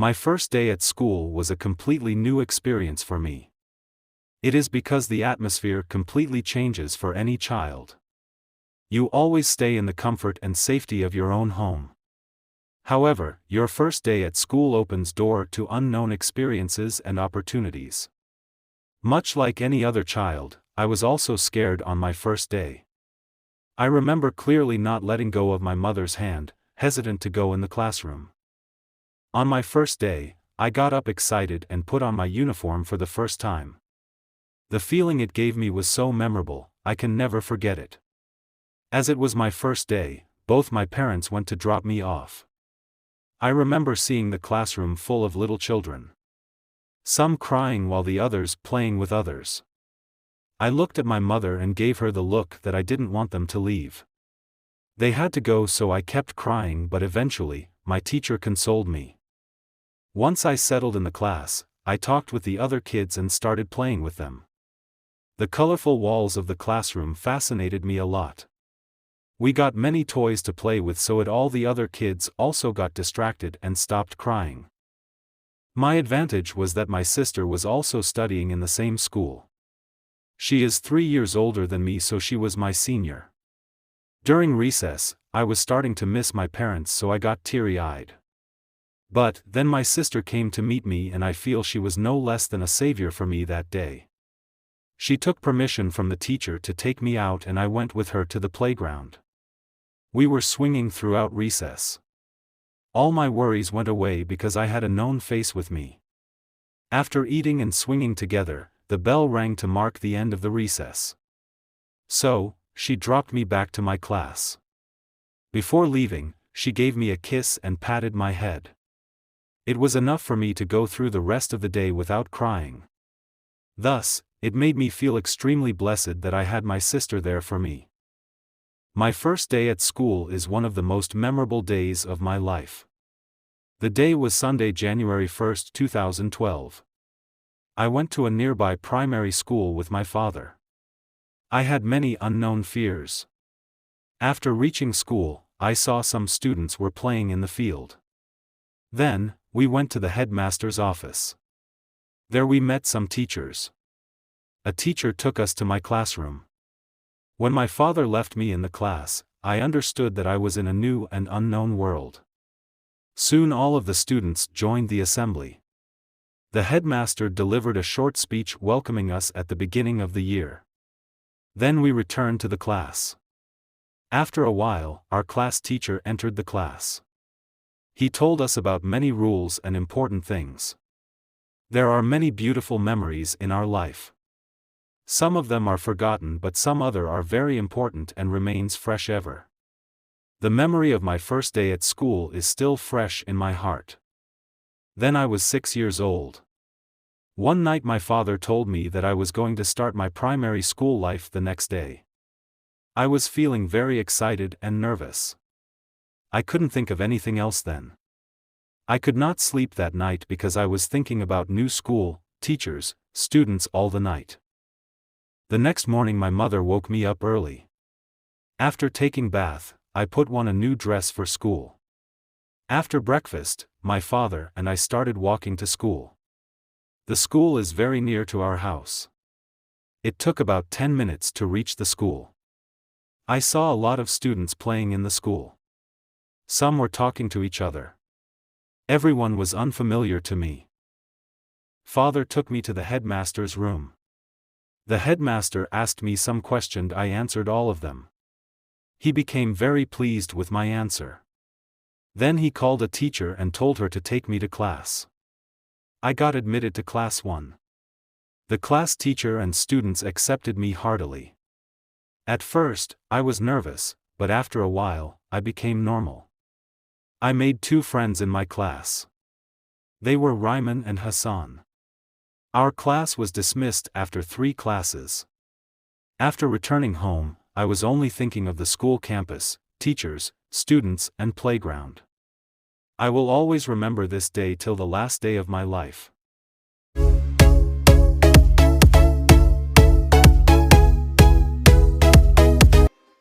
My first day at school was a completely new experience for me. It is because the atmosphere completely changes for any child. You always stay in the comfort and safety of your own home. However, your first day at school opens door to unknown experiences and opportunities. Much like any other child, I was also scared on my first day. I remember clearly not letting go of my mother's hand, hesitant to go in the classroom. On my first day, I got up excited and put on my uniform for the first time. The feeling it gave me was so memorable, I can never forget it. As it was my first day, both my parents went to drop me off. I remember seeing the classroom full of little children. Some crying while the others playing with others. I looked at my mother and gave her the look that I didn't want them to leave. They had to go, so I kept crying, but eventually, my teacher consoled me. Once I settled in the class, I talked with the other kids and started playing with them. The colorful walls of the classroom fascinated me a lot. We got many toys to play with, so all the other kids also got distracted and stopped crying. My advantage was that my sister was also studying in the same school. She is 3 years older than me, so she was my senior. During recess, I was starting to miss my parents, so I got teary-eyed. But then my sister came to meet me, and I feel she was no less than a savior for me that day. She took permission from the teacher to take me out, and I went with her to the playground. We were swinging throughout recess. All my worries went away because I had a known face with me. After eating and swinging together, the bell rang to mark the end of the recess. So, she dropped me back to my class. Before leaving, she gave me a kiss and patted my head. It was enough for me to go through the rest of the day without crying. Thus, it made me feel extremely blessed that I had my sister there for me. My first day at school is one of the most memorable days of my life. The day was Sunday, January 1st, 2012. I went to a nearby primary school with my father. I had many unknown fears. After reaching school, I saw some students were playing in the field. Then, we went to the headmaster's office. There we met some teachers. A teacher took us to my classroom. When my father left me in the class, I understood that I was in a new and unknown world. Soon all of the students joined the assembly. The headmaster delivered a short speech welcoming us at the beginning of the year. Then we returned to the class. After a while, our class teacher entered the class. He told us about many rules and important things. There are many beautiful memories in our life. Some of them are forgotten, but some other are very important and remains fresh ever. The memory of my first day at school is still fresh in my heart. Then I was 6 years old. One night my father told me that I was going to start my primary school life the next day. I was feeling very excited and nervous. I couldn't think of anything else then. I could not sleep that night because I was thinking about new school, teachers, students all the night. The next morning my mother woke me up early. After taking bath, I put on a new dress for school. After breakfast, my father and I started walking to school. The school is very near to our house. It took about 10 minutes to reach the school. I saw a lot of students playing in the school. Some were talking to each other. Everyone was unfamiliar to me. Father took me to the headmaster's room. The headmaster asked me some questions. I answered all of them. He became very pleased with my answer. Then he called a teacher and told her to take me to class. I got admitted to class 1. The class teacher and students accepted me heartily. At first, I was nervous, but after a while, I became normal. I made 2 friends in my class. They were Ryman and Hassan. Our class was dismissed after 3 classes. After returning home, I was only thinking of the school campus, teachers, students, and playground. I will always remember this day till the last day of my life.